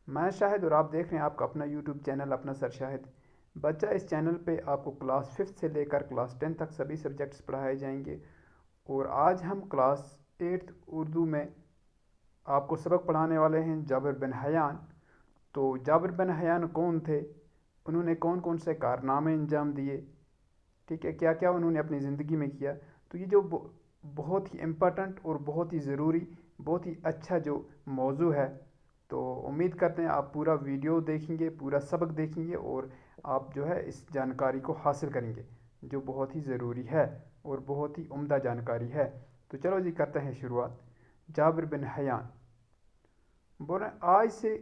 میں شاہد اور آپ دیکھ رہے ہیں آپ کا اپنا یوٹیوب چینل اپنا سر شاہد بچہ۔ اس چینل پہ آپ کو کلاس 5 سے لے کر کلاس 10 تک سبھی سبجیکٹس پڑھائے جائیں گے، اور آج ہم کلاس 8 اردو میں آپ کو سبق پڑھانے والے ہیں جابر بن حیان۔ تو جابر بن حیان کون تھے، انہوں نے کون کون سے کارنامے انجام دیے، ٹھیک ہے، کیا کیا انہوں نے اپنی زندگی میں کیا۔ تو یہ جو بہت ہی امپورٹنٹ اور بہت ہی ضروری، بہت ہی اچھا جو موضوع ہے، تو امید کرتے ہیں آپ پورا ویڈیو دیکھیں گے، پورا سبق دیکھیں گے، اور آپ جو ہے اس جانکاری کو حاصل کریں گے جو بہت ہی ضروری ہے اور بہت ہی عمدہ جانکاری ہے۔ تو چلو جی کرتے ہیں شروعات۔ جابر بن حیان بول رہے ہیں آج سے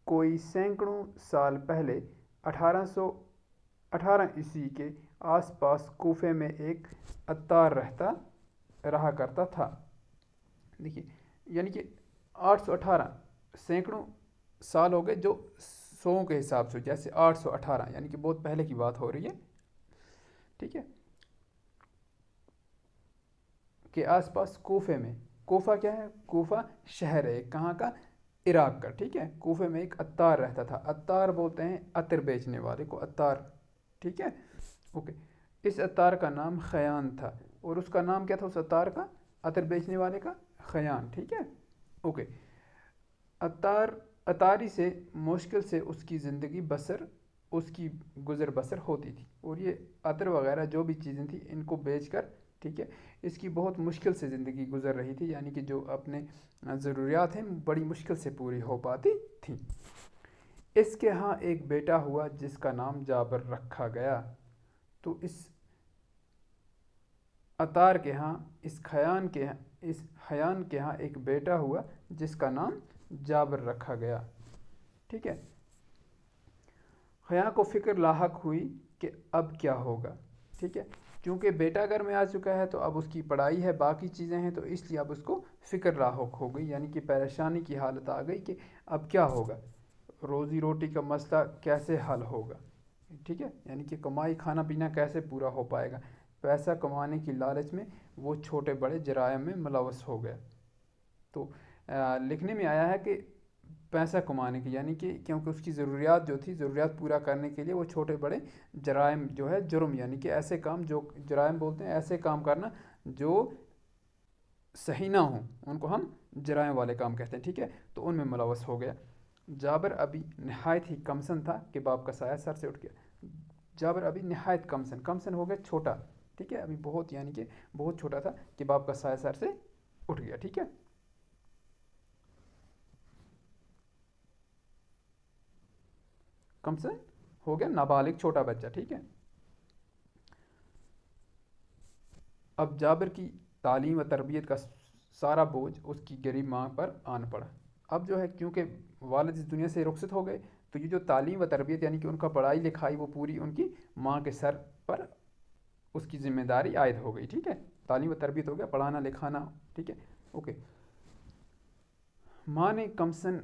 کوئی سینکڑوں سال پہلے 1818 کے آس پاس کوفے میں ایک عطار رہا کرتا تھا۔ دیکھیے، یعنی کہ 818 سینکڑوں سال ہو گئے، جو سو کے حساب سے جیسے 818 یعنی کہ بہت پہلے کی بات ہو رہی ہے، ٹھیک ہے، کے آس پاس کوفے میں۔ کوفہ کیا ہے؟ کوفہ شہر ہے کہاں کا؟ عراق کا، ٹھیک ہے۔ کوفے میں ایک عطار رہتا تھا، عطار بولتے ہیں عطر بیچنے والے کو، عطار، ٹھیک ہے، اوکے۔ اس عطار کا نام خیان تھا، اور اس کا نام کیا تھا اس عطار کا، عطر بیچنے والے کا؟ خیان، ٹھیک ہے، اوکے۔ عطار عطاری سے مشکل سے اس کی زندگی بسر، اس کی گزر بسر ہوتی تھی، اور یہ عطر وغیرہ جو بھی چیزیں تھیں ان کو بیچ کر، ٹھیک ہے، اس کی بہت مشکل سے زندگی گزر رہی تھی، یعنی کہ جو اپنے ضروریات ہیں بڑی مشکل سے پوری ہو پاتی تھیں۔ اس کے ہاں ایک بیٹا ہوا جس کا نام جابر رکھا گیا۔ تو اس عطار کے ہاں، اس حیان کے ہاں ایک بیٹا ہوا جس کا نام جابر رکھا گیا، ٹھیک ہے۔ خیاں کو فکر لاحق ہوئی کہ اب کیا ہوگا، ٹھیک ہے، کیونکہ بیٹا گھر میں آ چکا ہے تو اب اس کی پڑھائی ہے، باقی چیزیں ہیں، تو اس لیے اب اس کو فکر لاحق ہو گئی، یعنی کہ پریشانی کی حالت آ گئی کہ اب کیا ہوگا، روزی روٹی کا مسئلہ کیسے حل ہوگا، ٹھیک ہے، یعنی کہ کمائی کھانا پینا کیسے پورا ہو پائے گا۔ پیسہ کمانے کی لالچ میں وہ چھوٹے بڑے جرائم میں ملوث ہو گیا۔ تو لکھنے میں آیا ہے کہ پیسہ کمانے کی، یعنی کہ کیونکہ اس کی ضروریات جو تھی، ضروریات پورا کرنے کے لیے وہ چھوٹے بڑے جرائم جو ہے، جرم، یعنی کہ ایسے کام جو جرائم بولتے ہیں، ایسے کام کرنا جو صحیح نہ ہوں ان کو ہم جرائم والے کام کہتے ہیں، ٹھیک ہے، تو ان میں ملوث ہو گیا۔ جابر ابھی نہایت ہی کمسن تھا کہ باپ کا سایہ سر سے اٹھ گیا۔ جابر ابھی نہایت کمسن ہو گیا، چھوٹا، ٹھیک ہے، ابھی بہت، یعنی کہ بہت چھوٹا تھا کہ باپ کا سایہ سر سے اٹھ گیا، ٹھیک ہے۔ کمسن ہو گیا، نابالغ چھوٹا بچہ، ٹھیک ہے۔ اب جابر کی تعلیم و تربیت کا سارا بوجھ اس کی غریب ماں پر آن پڑا۔ اب جو ہے کیونکہ والد اس دنیا سے رخصت ہو گئے، تو یہ جو تعلیم و تربیت یعنی کہ ان کا پڑھائی لکھائی وہ پوری ان کی ماں کے سر پر اس کی ذمہ داری عائد ہو گئی، ٹھیک ہے۔ تعلیم و تربیت ہو گیا، پڑھانا لکھانا، ٹھیک ہے، اوکے۔ ماں نے کمسن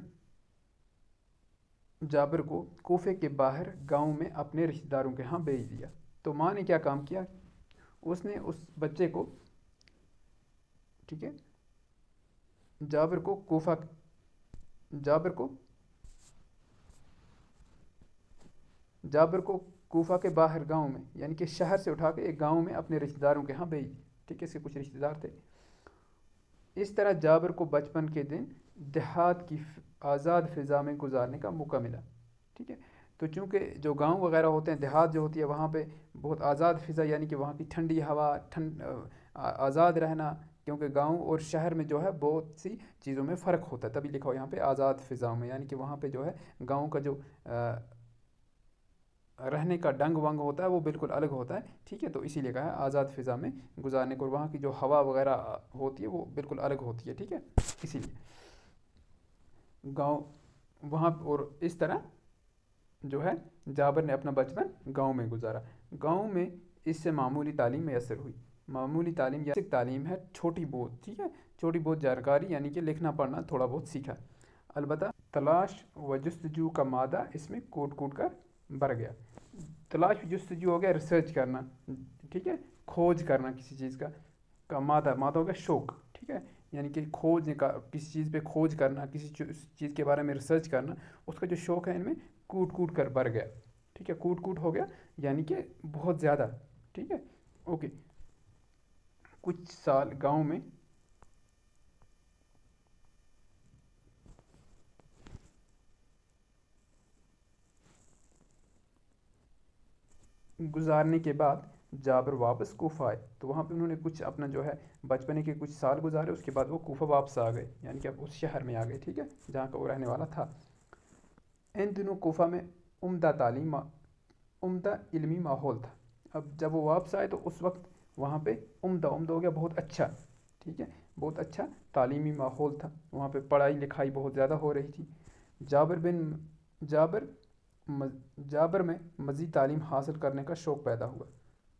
جابر کو کوفے کے باہر گاؤں میں اپنے رشتہ داروں کے ہاں بھیج دیا۔ تو ماں نے کیا کام کیا، اس نے اس بچے کو، ٹھیک ہے، جابر کو جابر کو جابر کو کوفہ کے باہر گاؤں میں، یعنی کہ شہر سے اٹھا کے ایک گاؤں میں اپنے رشتہ داروں کے ہاں بھیج، ٹھیک ہے، اس کے کچھ رشتہ دار تھے۔ اس طرح جابر کو بچپن کے دن دیہات کی آزاد فضا میں گزارنے کا موقع ملا، ٹھیک ہے۔ تو چونکہ جو گاؤں وغیرہ ہوتے ہیں، دیہات جو ہوتی ہے، وہاں پہ بہت آزاد فضا، یعنی کہ وہاں کی ٹھنڈی ہوا، آزاد رہنا، کیونکہ گاؤں اور شہر میں جو ہے بہت سی چیزوں میں فرق ہوتا ہے، تبھی لکھا ہو یہاں پہ آزاد فضاؤں میں، یعنی کہ وہاں پہ جو ہے گاؤں کا جو رہنے کا ڈنگ ونگ ہوتا ہے وہ بالکل الگ ہوتا ہے، ٹھیک ہے، تو اسی لیے کہا ہے آزاد فضا میں گزارنے کو، اور وہاں کی جو ہوا وغیرہ ہوتی ہے وہ بالکل الگ ہوتی ہے، ٹھیک ہے، اسی لیے گاؤں وہاں، اور اس طرح جو ہے جابر نے اپنا بچپن گاؤں میں گزارا۔ گاؤں میں اس سے معمولی تعلیم میسر ہوئی۔ معمولی تعلیم یا بیسک تعلیم ہے، چھوٹی بہت، ٹھیک ہے، چھوٹی بہت جانکاری، یعنی کہ لکھنا پڑھنا تھوڑا بہت سیکھا۔ البتہ تلاش و جستجو کا مادہ اس میں کوٹ کوٹ کر بھر گیا۔ تلاش و جستجو ہو گیا ریسرچ کرنا، ٹھیک ہے، کھوج کرنا کسی چیز کا مادہ ہو گیا شوق، ٹھیک ہے، یعنی کہ کھوج کا کسی چیز پہ کھوج کرنا، کسی چیز کے بارے میں ریسرچ کرنا، اس کا جو شوق ہے ان میں کوٹ کوٹ کر بڑھ گیا، ٹھیک ہے، کوٹ کوٹ ہو گیا یعنی کہ بہت زیادہ، ٹھیک ہے، اوکے۔ کچھ سال گاؤں میں گزارنے کے بعد جابر واپس کوفہ آئے، تو وہاں پہ انہوں نے کچھ اپنا جو ہے بچپنے کے کچھ سال گزارے، اس کے بعد وہ کوفہ واپس آ گئے، یعنی کہ اب اس شہر میں آ گئے، ٹھیک ہے، جہاں کا وہ رہنے والا تھا۔ ان دنوں کوفہ میں عمدہ علمی ماحول تھا۔ اب جب وہ واپس آئے تو اس وقت وہاں پہ عمدہ ہو گیا بہت اچھا، ٹھیک ہے، بہت اچھا تعلیمی ماحول تھا، وہاں پہ پڑھائی لکھائی بہت زیادہ ہو رہی تھی۔ جابر بن جابر جابر میں مزید تعلیم حاصل کرنے کا شوق پیدا ہوا،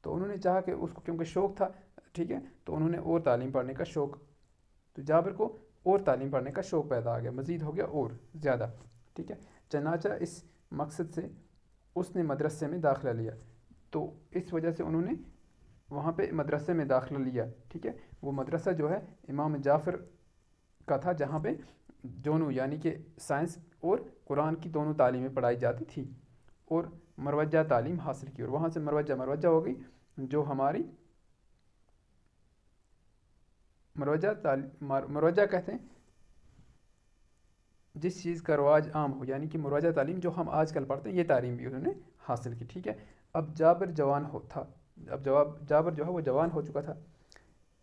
تو انہوں نے چاہا کہ اس کو کیونکہ شوق تھا، ٹھیک ہے، تو انہوں نے اور تعلیم پڑھنے کا شوق، تو جابر کو اور تعلیم پڑھنے کا شوق پیدا آ گیا، مزید ہو گیا اور زیادہ، ٹھیک ہے۔ چنانچہ اس مقصد سے اس نے مدرسے میں داخلہ لیا، تو اس وجہ سے انہوں نے وہاں پہ مدرسے میں داخلہ لیا، ٹھیک ہے۔ وہ مدرسہ جو ہے امام جعفر کا تھا، جہاں پہ دونوں یعنی کہ سائنس اور قرآن کی دونوں تعلیمیں پڑھائی جاتی تھی، اور مروجہ تعلیم حاصل کی، اور وہاں سے مروجہ ہو گئی جو ہماری مروجہ کہتے ہیں جس چیز کا رواج عام ہو، یعنی کہ مروجہ تعلیم جو ہم آج کل پڑھتے ہیں، یہ تعلیم بھی انہوں نے حاصل کی، ٹھیک ہے۔ اب جابر جابر جو ہے وہ جوان ہو چکا تھا،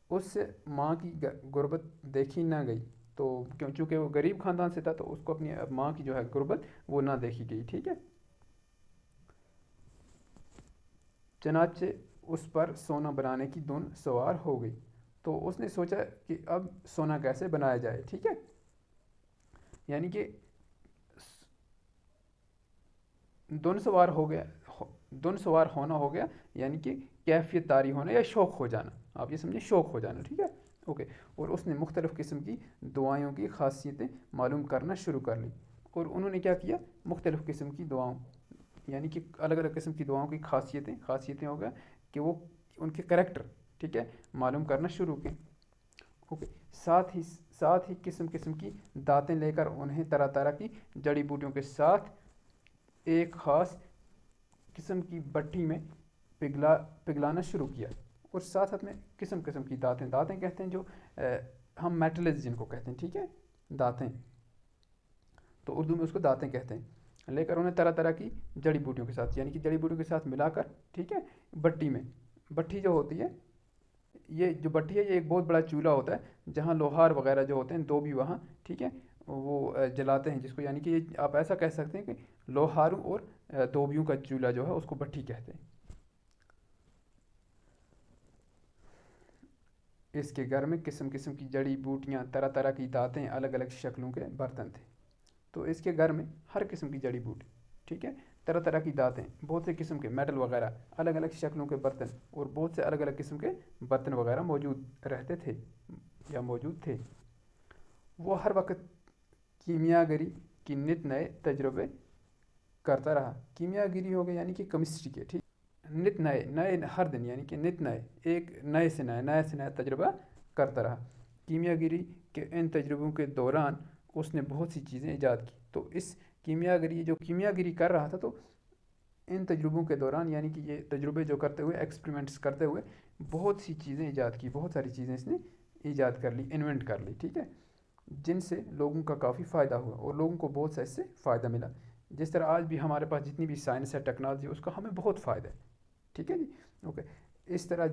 اس سے ماں کی غربت دیکھی نہ گئی، تو چونکہ وہ غریب خاندان سے تھا تو اس کو اپنی ماں کی جو ہے غربت وہ نہ دیکھی گئی، ٹھیک ہے۔ چنانچہ اس پر سونا بنانے کی دھن سوار ہو گئی، تو اس نے سوچا کہ اب سونا کیسے بنایا جائے، ٹھیک ہے، یعنی کہ دھن سوار ہو گیا، دھن سوار ہونا ہو گیا یعنی کہ کیفیت طاری ہونا یا شوق ہو جانا، آپ یہ سمجھیں شوق ہو جانا، ٹھیک ہے، اوکے۔ اور اس نے مختلف قسم کی دعائوں کی خاصیتیں معلوم کرنا شروع کر لی، اور انہوں نے کیا کیا، مختلف قسم کی دعاؤں یعنی کہ الگ الگ قسم کی دعاؤں کی خاصیتیں ہو گیا کہ وہ ان کے کریکٹر، ٹھیک ہے، معلوم کرنا شروع کی، اوکے۔ ساتھ ہی قسم قسم کی داتیں لے کر انہیں طرح طرح کی جڑی بوٹیوں کے ساتھ ایک خاص قسم کی بٹی میں پگھلانا شروع کیا، اور ساتھ میں قسم قسم کی داتیں کہتے ہیں جو ہم میٹلز جن کو کہتے ہیں، ٹھیک ہے، داتیں، تو اردو میں اس کو داتیں کہتے ہیں، لے کر انہیں طرح طرح کی جڑی بوٹیوں کے ساتھ یعنی کہ جڑی بوٹیوں کے ساتھ ملا کر، ٹھیک ہے، بٹی جو ہوتی ہے، یہ جو بٹی ہے یہ ایک بہت بڑا چولہا ہوتا ہے جہاں لوہار وغیرہ جو ہوتے ہیں دو بھی وہاں، ٹھیک ہے، وہ جلاتے ہیں، جس کو یعنی کہ یہ آپ ایسا کہہ سکتے ہیں کہ لوہاروں اور دوبیوں کا چولہا جو ہے اس کو بٹی کہتے ہیں۔ اس کے گھر میں قسم قسم کی جڑی بوٹیاں، طرح طرح کی داتیں، الگ الگ شکلوں کے برتن تھے، تو اس کے گھر میں ہر قسم کی جڑی بوٹی، ٹھیک ہے، طرح طرح کی داتیں، بہت سے قسم کے میٹل وغیرہ، الگ الگ شکلوں کے برتن، اور بہت سے الگ الگ قسم کے برتن وغیرہ موجود تھے۔ وہ ہر وقت کیمیا گری کی نت نئے تجربے کرتا رہا، کیمیا گری ہو گیا یعنی کہ کیمسٹری کے، ٹھیک، نت نئے ہر دن یعنی کہ نت نئے ایک نئے سے نیا تجربہ کرتا رہا۔ کیمیا گری کے ان تجربوں کے دوران اس نے بہت سی چیزیں ایجاد کی، تو اس کیمیا گری کر رہا تھا، تو ان تجربوں کے دوران یعنی کہ یہ تجربے جو کرتے ہوئے ایکسپریمنٹس کرتے ہوئے بہت سی چیزیں ایجاد کی، بہت ساری چیزیں اس نے ایجاد کر لی، انوینٹ کر لی، ٹھیک ہے، جن سے لوگوں کا کافی فائدہ ہوا اور لوگوں کو بہت سا اس سے فائدہ ملا، جس طرح آج بھی ہمارے پاس جتنی بھی سائنس ہے، ٹیکنالوجی، اس کا ہمیں بہت فائدہ ہے، ٹھیک ہے جی، اوکے۔ اس طرح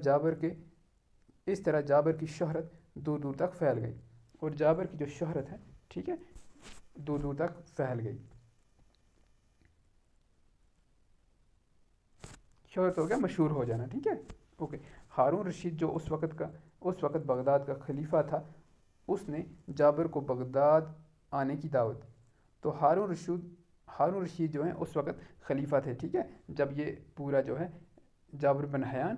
جابر کی شہرت دور دور تک پھیل گئی، اور جابر کی جو شہرت ہے، ٹھیک ہے، دور دور تک پھیل گئی، شہرت ہو گیا مشہور ہو جانا، ٹھیک ہے، اوکے۔ ہارون رشید جو اس وقت بغداد کا خلیفہ تھا، اس نے جابر کو بغداد آنے کی دعوت دی، تو ہارون رشید جو ہیں اس وقت خلیفہ تھے، ٹھیک ہے، جب یہ پورا جو ہے جابر بن حیان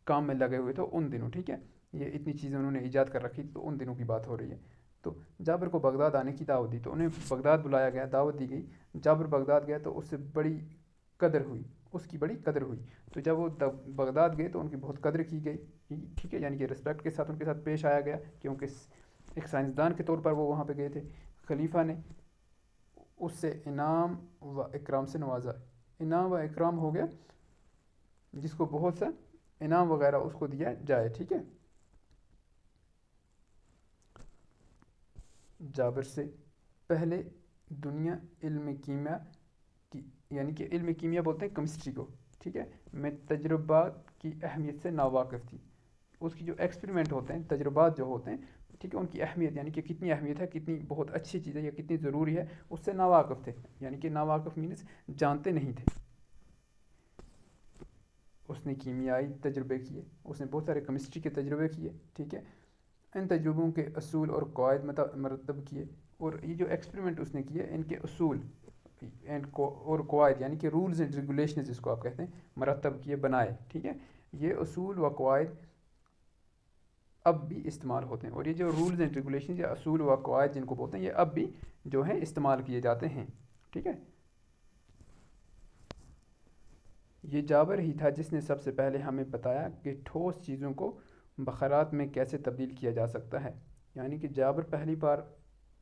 کام میں لگے ہوئے تھے ان دنوں، ٹھیک ہے، یہ اتنی چیزیں انہوں نے ایجاد کر رکھی تھی، تو ان دنوں کی بات ہو رہی ہے، تو جابر کو بغداد آنے کی دعوت دی، تو انہیں بغداد بلایا گیا، دعوت دی گئی، جابر بغداد گیا تو اس سے بڑی قدر ہوئی، اس کی بڑی قدر ہوئی۔ تو جب وہ بغداد گئے تو ان کی بہت قدر کی گئی، ٹھیک ہے، یعنی کہ رسپیکٹ کے ساتھ ان کے ساتھ پیش آیا گیا، کیونکہ ایک سائنسدان کے طور پر وہ وہاں پہ گئے تھے۔ خلیفہ نے اس سے انعام و اکرام سے نوازا، انعام و اکرام ہو گیا جس کو بہت سا انعام وغیرہ اس کو دیا جائے، ٹھیک ہے۔ جابر سے پہلے دنیا علم کیمیا کی، یعنی کہ علم کیمیا بولتے ہیں کیمسٹری کو، ٹھیک ہے، میں تجربات کی اہمیت سے ناواقف تھی۔ اس کی جو ایکسپریمنٹ ہوتے ہیں، تجربات جو ہوتے ہیں، ٹھیک ہے، ان کی اہمیت یعنی کہ کتنی اہمیت ہے، کتنی بہت اچھی چیز ہے یا کتنی ضروری ہے، اس سے ناواقف تھے، یعنی کہ ناواقف مینس جانتے نہیں تھے۔ اس نے کیمیائی تجربے کیے، اس نے بہت سارے کیمسٹری کے تجربے کیے، ٹھیک ہے، ان تجربوں کے اصول اور قواعد مرتب کیے، اور یہ جو ایکسپریمنٹ اس نے کیے ان کے اصول اور قواعد یعنی کہ رولز اینڈ ریگولیشنز جس کو آپ کہتے ہیں، مرتب کیے، بنائے، ٹھیک ہے۔ یہ اصول و قواعد اب بھی استعمال ہوتے ہیں، اور یہ جو رولز اینڈ ریگولیشنز یا اصول و قواعد جن کو بولتے ہیں، یہ اب بھی جو ہیں استعمال کیے جاتے ہیں، ٹھیک ہے۔ یہ جابر ہی تھا جس نے سب سے پہلے ہمیں بتایا کہ ٹھوس چیزوں کو بخارات میں کیسے تبدیل کیا جا سکتا ہے، یعنی کہ جابر پہلی بار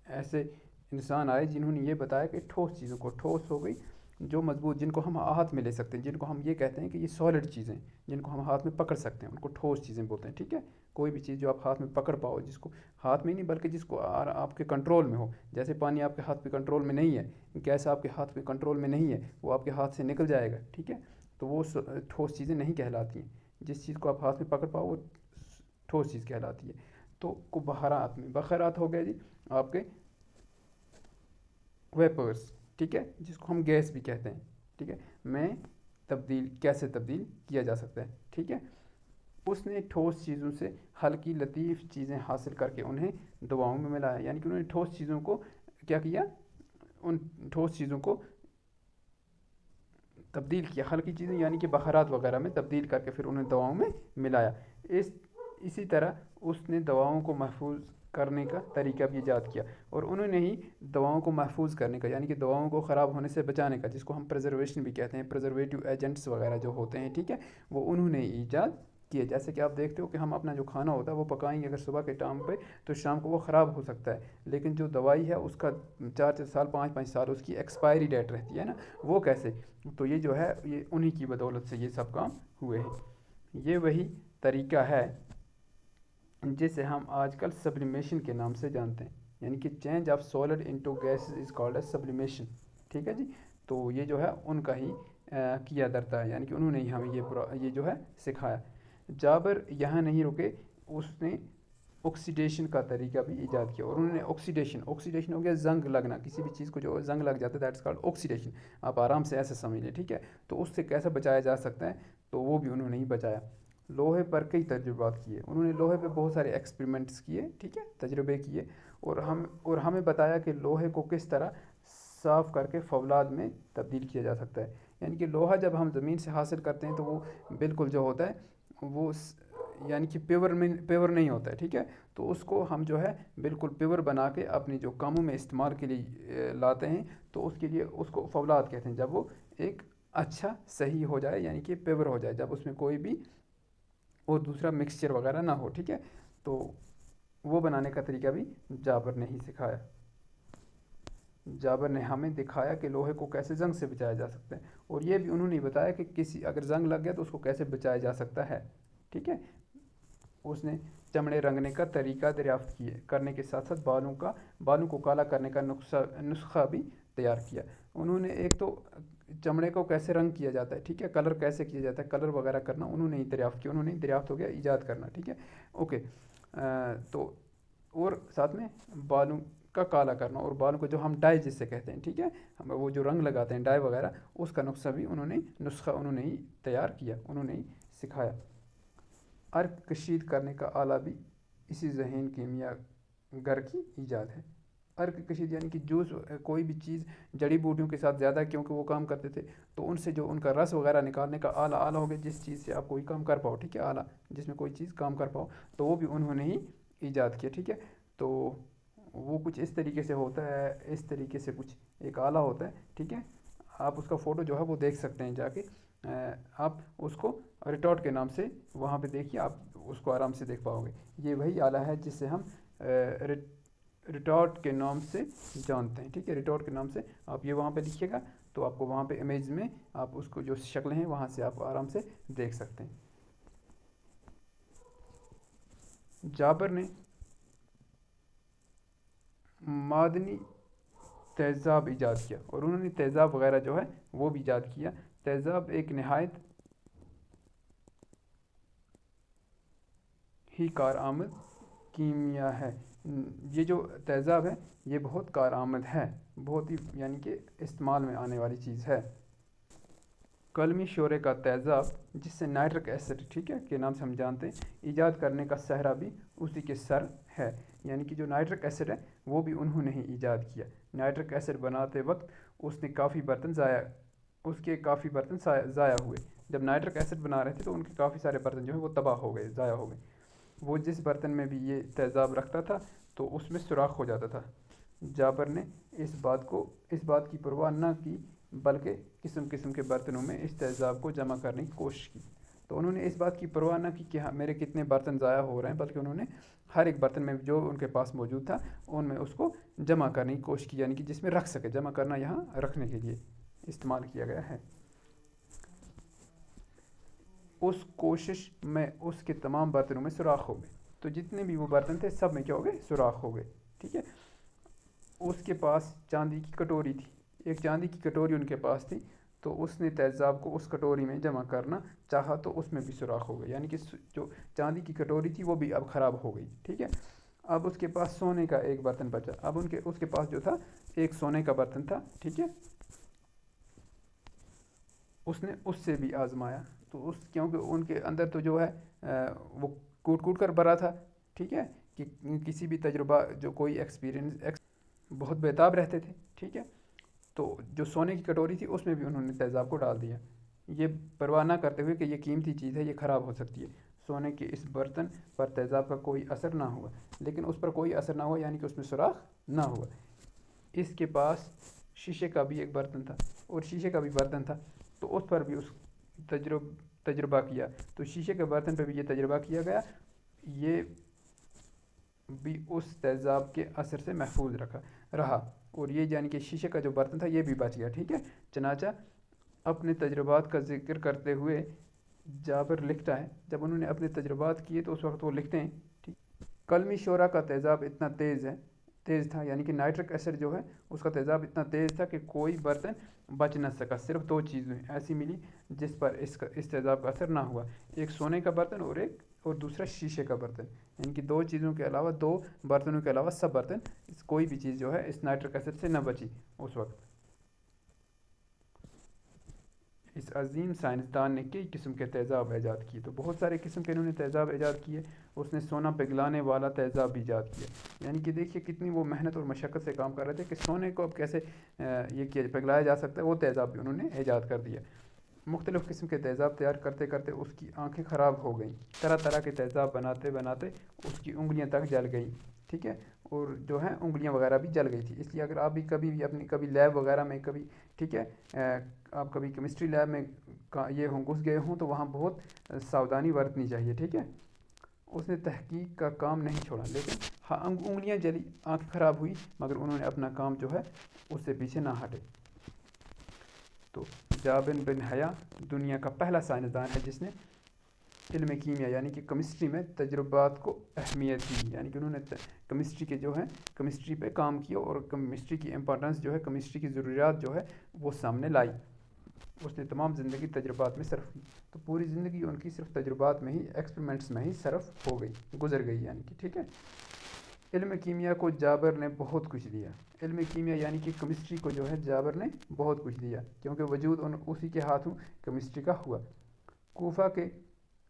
ایسے انسان آئے جنہوں نے یہ بتایا کہ ٹھوس چیزوں کو، ٹھوس ہو گئی جو مضبوط، جن کو ہم ہاتھ میں لے سکتے ہیں، جن کو ہم یہ کہتے ہیں کہ یہ سالڈ چیزیں، جن کو ہم ہاتھ میں پکڑ سکتے ہیں، ان کو ٹھوس چیزیں بولتے ہیں، ٹھیک ہے۔ کوئی بھی چیز جو آپ ہاتھ میں پکڑ پاؤ، جس کو ہاتھ میں نہیں بلکہ جس کو آپ کے کنٹرول میں ہو، جیسے پانی آپ کے ہاتھ پہ کنٹرول میں نہیں ہے، گیس آپ کے ہاتھ پہ کنٹرول میں نہیں ہے، وہ آپ کے ہاتھ سے نکل جائے گا، ٹھیک ہے، تو وہ ٹھوس چیزیں نہیں کہلاتی ہیں۔ جس چیز کو آپ ہاتھ میں پکڑ پاؤ وہ ٹھوس چیز کہلاتی ہے۔ تو کو بخارات میں، بخارات ہو گیا جی آپ کے ویپرز، ٹھیک ہے، جس کو ہم گیس بھی کہتے ہیں، ٹھیک ہے، میں کیسے تبدیل کیا جا سکتا ہے، ٹھیک ہے۔ اس نے ٹھوس چیزوں سے ہلکی لطیف چیزیں حاصل کر کے انہیں دواؤں میں ملایا، یعنی کہ انہوں نے ٹھوس چیزوں کو کیا کیا، ان ٹھوس چیزوں کو تبدیل کیا، ہلکی چیزیں یعنی کہ بخارات وغیرہ میں تبدیل کر کے پھر انہیں دواؤں میں ملایا۔ اسی طرح اس نے دواؤں کو محفوظ کرنے کا طریقہ بھی ایجاد کیا، اور انہوں نے ہی دواؤں کو محفوظ کرنے کا یعنی کہ دواؤں کو خراب ہونے سے بچانے کا، جس کو ہم پریزرویشن بھی کہتے ہیں، پریزرویٹو ایجنٹس وغیرہ جو ہوتے ہیں، ٹھیک ہے، وہ انہوں نے ایجاد کیے۔ جیسے کہ آپ دیکھتے ہو کہ ہم اپنا جو کھانا ہوتا ہے وہ پکائیں گے اگر صبح کے ٹائم پہ تو شام کو وہ خراب ہو سکتا ہے، لیکن جو دوائی ہے اس کا 4 سال 5 سال اس کی ایکسپائری ڈیٹ رہتی ہے نا، وہ کیسے؟ تو یہ جو ہے یہ انہی کی بدولت سے یہ سب کام ہوئے ہیں۔ یہ وہی طریقہ ہے جسے ہم آج کل سبلیمیشن کے نام سے جانتے ہیں، یعنی کہ change of solid into gas is called as sublimation, ٹھیک ہے جی۔ تو یہ جو ہے ان کا ہی کیا درتا ہے، یعنی کہ انہوں نے ہی ہمیں یہ جو ہے سکھایا۔ جابر یہاں نہیں رکے، اس نے آکسیڈیشن کا طریقہ بھی ایجاد کیا، اور انہوں نے آکسیڈیشن ہو گیا زنگ لگنا، کسی بھی چیز کو جو زنگ لگ جاتا ہے دیٹ از کالڈ آکسیڈیشن، آپ آرام سے ایسے سمجھ لیں، ٹھیک ہے۔ تو اس سے کیسے بچایا جا سکتا ہے، تو وہ بھی انہوں نے ہی بچایا۔ لوہے پر کئی تجربات کیے، انہوں نے لوہے پہ بہت سارے ایکسپریمنٹس کیے، ٹھیک ہے، تجربے کیے، اور ہمیں بتایا کہ لوہے کو کس طرح صاف کر کے فولاد میں تبدیل کیا جا سکتا ہے، یعنی کہ لوہا جب ہم زمین سے حاصل کرتے ہیں تو وہ بالکل جو ہوتا ہے وہ یعنی کہ پیور نہیں ہوتا ہے، ٹھیک ہے، تو اس کو ہم جو ہے بالکل پیور بنا کے اپنی جو کاموں میں استعمال کے لیے لاتے ہیں، تو اس کے لیے اس کو فولاد کہتے ہیں، جب وہ ایک اچھا صحیح ہو جائے یعنی کہ پیور ہو جائے، جب اس میں کوئی بھی اور دوسرا مکسچر وغیرہ نہ ہو، ٹھیک ہے، تو وہ بنانے کا طریقہ بھی جابر نے ہی سکھایا۔ جابر نے ہمیں دکھایا کہ لوہے کو کیسے زنگ سے بچایا جا سکتا ہے، اور یہ بھی انہوں نے بتایا کہ اگر زنگ لگ گیا تو اس کو کیسے بچایا جا سکتا ہے، ٹھیک ہے۔ اس نے چمڑے رنگنے کا طریقہ دریافت کرنے کے ساتھ ساتھ بالوں کو کالا کرنے کا نسخہ بھی تیار کیا۔ انہوں نے ایک تو چمڑے کو کیسے رنگ کیا جاتا ہے، ٹھیک ہے، کلر کیسے کیا جاتا ہے، کلر وغیرہ کرنا انہوں نے ہی دریافت کیا، انہوں نے دریافت ہو گیا ایجاد کرنا، ٹھیک ہے، اوکے۔ تو اور ساتھ میں بالوں کا کالا کرنا، اور بالوں کو جو ہم ڈائی جس سے کہتے ہیں، ٹھیک ہے، ہم وہ جو رنگ لگاتے ہیں ڈائی وغیرہ، اس کا نسخہ بھی انہوں نے ہی تیار کیا، انہوں نے ہی سکھایا۔ عرق کشید کرنے کا آلہ بھی اسی ذہین کیمیا گر کی ایجاد ہے۔ عرق کشید یعنی کہ جوس، کوئی بھی چیز جڑی بوٹیوں کے ساتھ زیادہ کیونکہ وہ کام کرتے تھے، تو ان سے جو ان کا رس وغیرہ نکالنے کا آلہ ہو گیا، جس چیز سے آپ کوئی کام کر پاؤ، ٹھیک ہے، آلہ جس میں کوئی چیز کام کر پاؤ، تو وہ بھی انہوں نے ہی ایجاد کیا، ٹھیک ہے۔ تو وہ کچھ اس طریقے سے ہوتا ہے، اس طریقے سے کچھ ایک آلہ ہوتا ہے، ٹھیک ہے، آپ اس کا فوٹو جو ہے وہ دیکھ سکتے ہیں جا کے، آپ اس کو ریٹارٹ کے نام سے وہاں پہ دیکھیے، آپ اس کو آرام سے دیکھ پاؤ گے۔ یہ وہی آلہ ہے جس سے ہم ریٹارٹ کے نام سے جانتے ہیں، ٹھیک ہے، ریٹارٹ کے نام سے آپ یہ وہاں پہ لکھیے گا تو آپ کو وہاں پہ امیج میں آپ اس کو جو شکلیں ہیں وہاں سے آپ آرام سے دیکھ سکتے ہیں۔ جابر نے معدنی تیزاب ایجاد کیا، اور انہوں نے تیزاب وغیرہ جو ہے وہ بھی ایجاد کیا۔ تیزاب ایک نہایت ہی کارآمد کیمیا ہے۔ یہ جو تیزاب ہے یہ بہت کارآمد ہے، بہت ہی یعنی کہ استعمال میں آنے والی چیز ہے۔ قلمی شورے کا تیزاب جس سے نائٹرک ایسڈ، ٹھیک ہے، کے نام سے ہم جانتے ہیں، ایجاد کرنے کا سہرا بھی اسی کے سر ہے۔ یعنی کہ جو نائٹرک ایسڈ ہے وہ بھی انہوں نے ہی ایجاد کیا۔ نائٹرک ایسڈ بناتے وقت اس کے کافی برتن ضائع ہوئے۔ جب نائٹرک ایسڈ بنا رہے تھے تو ان کے کافی سارے برتن جو ہے وہ تباہ ہو گئے، ضائع ہو گئے۔ وہ جس برتن میں بھی یہ تیزاب رکھتا تھا تو اس میں سوراخ ہو جاتا تھا۔ جابر نے اس بات کی پرواہ نہ کی بلکہ قسم قسم کے برتنوں میں اس تیزاب کو جمع کرنے کی کوشش کی۔ تو انہوں نے اس بات کی پرواہ نہ کی کہ میرے کتنے برتن ضائع ہو رہے ہیں، بلکہ انہوں نے ہر ایک برتن میں جو ان کے پاس موجود تھا ان میں اس کو جمع کرنے کی کوشش کی، یعنی کہ جس میں رکھ سکے۔ جمع کرنا یہاں رکھنے کے لیے استعمال کیا گیا ہے۔ اس کوشش میں اس کے تمام برتنوں میں سوراخ ہو گئے۔ تو جتنے بھی وہ برتن تھے سب میں کیا ہو گئے؟ سوراخ ہو گئے، ٹھیک ہے۔ اس کے پاس چاندی کی کٹوری تھی، ایک چاندی کی کٹوری ان کے پاس تھی، تو اس نے تیزاب کو اس کٹوری میں جمع کرنا چاہا تو اس میں بھی سوراخ ہو گئے، یعنی کہ جو چاندی کی کٹوری تھی وہ بھی اب خراب ہو گئی، ٹھیک ہے۔ اب اس کے پاس سونے کا ایک برتن بچا۔ اب اس کے پاس جو تھا ایک سونے کا برتن تھا، ٹھیک ہے۔ اس نے اس سے بھی آزمایا تو کیونکہ ان کے اندر تو جو ہے وہ کوٹ کوٹ کر بھرا تھا، ٹھیک ہے، کہ کسی بھی تجربہ جو کوئی ایکسپیرینس بہت بےتاب رہتے تھے، ٹھیک ہے۔ تو جو سونے کی کٹوری تھی اس میں بھی انہوں نے تیزاب کو ڈال دیا، یہ پرواہ نہ کرتے ہوئے کہ یہ قیمتی چیز ہے، یہ خراب ہو سکتی ہے۔ سونے کے اس برتن پر تیزاب کا کوئی اثر نہ ہوا، لیکن اس پر کوئی اثر نہ ہوا یعنی کہ اس میں سوراخ نہ ہوا۔ اس کے پاس شیشے کا بھی ایک برتن تھا، اور شیشے کا بھی برتن تھا تو اس پر بھی اس تجربہ کیا، تو شیشے کے برتن پہ بھی یہ تجربہ کیا گیا، یہ بھی اس تیزاب کے اثر سے محفوظ رہا، اور یہ یعنی کہ شیشے کا جو برتن تھا یہ بھی بچ گیا، ٹھیک ہے۔ چنانچہ اپنے تجربات کا ذکر کرتے ہوئے جابر لکھتا ہے، جب انہوں نے اپنے تجربات کیے تو اس وقت وہ لکھتے ہیں، ٹھیک، قلمی شورا کا تیزاب اتنا تیز تھا، یعنی کہ نائٹرک ایسڈ جو ہے اس کا تیزاب اتنا تیز تھا کہ کوئی برتن بچ نہ سکا۔ صرف دو چیزیں ایسی ملی جس پر اس تیزاب کا اثر نہ ہوا، ایک سونے کا برتن اور دوسرا شیشے کا برتن، یعنی کہ دو چیزوں کے علاوہ، دو برتنوں کے علاوہ سب برتن، کوئی بھی چیز جو ہے اس نائٹرک ایسڈ سے نہ بچی اس وقت۔ اس عظیم سائنسدان نے کئی قسم کے تیزاب ایجاد کیے، تو بہت سارے قسم کے انہوں نے تیزاب ایجاد کیے۔ اس نے سونا پگھلانے والا تیزاب بھی ایجاد کیا، یعنی کہ دیکھیے کتنی وہ محنت اور مشقت سے کام کر رہے تھے کہ سونے کو اب کیسے یہ پگھلایا جا سکتا ہے، وہ تیزاب بھی انہوں نے ایجاد کر دیا۔ مختلف قسم کے تیزاب تیار کرتے کرتے اس کی آنکھیں خراب ہو گئیں، طرح طرح کے تیزاب بناتے بناتے اس کی انگلیاں تک جل گئیں، ٹھیک ہے، اور جو ہے انگلیاں وغیرہ بھی جل گئی تھی۔ اس لیے اگر آپ بھی کبھی لیب وغیرہ میں کبھی، ٹھیک ہے، آپ کبھی کیمسٹری لیب میں یہ گھس گئے ہوں تو وہاں بہت ساودھانی برتنی چاہیے، ٹھیک ہے۔ اس نے تحقیق کا کام نہیں چھوڑا، لیکن ہاں انگلیاں جلی، آنکھ خراب ہوئی، مگر انہوں نے اپنا کام جو ہے اس سے پیچھے نہ ہٹے۔ تو جابر بن حیا دنیا کا پہلا سائنسدان ہے جس نے علم کیمیا یعنی کہ کیمسٹری میں تجربات کو اہمیت دی، یعنی کہ انہوں نے کیمسٹری کے جو ہے کیمسٹری پہ کام کیا، اور کیمسٹری کی امپورٹنس جو ہے، کیمسٹری کی ضروریات جو ہے وہ سامنے لائی۔ اس نے تمام زندگی تجربات میں صرف کی، تو پوری زندگی ان کی صرف تجربات میں ہی، ایکسپریمنٹس میں ہی صرف گزر گئی، یعنی کہ ٹھیک ہے۔ علم کیمیا کو جابر نے بہت کچھ دیا، علم کیمیا یعنی کہ کیمسٹری کو جو ہے جابر نے بہت کچھ دیا، کیونکہ وجود اسی کے ہاتھوں کیمسٹری کا ہوا۔ کوفہ کے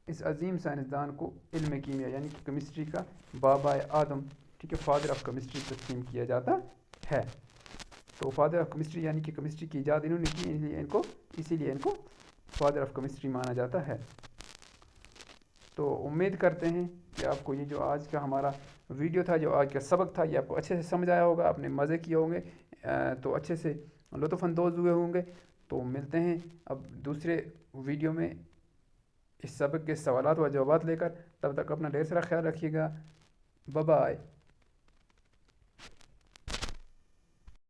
اس عظیم سائنسدان کو علم کیمیا یعنی کہ کیمسٹری کا بابائے آدم، ٹھیک ہے، فادر آف کیمسٹری تسلیم کیا جاتا ہے۔ تو فادر آف کیمسٹری یعنی کہ کیمسٹری کی ایجاد انہوں نے کی، اسی لیے ان کو فادر آف کیمسٹری مانا جاتا ہے۔ تو امید کرتے ہیں کہ آپ کو یہ جو آج کا ہمارا ویڈیو تھا، جو آج کا سبق تھا، یہ آپ کو اچھے سے سمجھ آیا ہوگا، آپ نے مزے کیے ہوں گے، تو اچھے سے لطف اندوز ہوئے ہوں گے۔ تو ملتے ہیں اب دوسرے ویڈیو میں اس سبق کے سوالات و جوابات لے کر. تب تک اپنا ڈھیر سارا خیال رکھیے گا. Bye bye.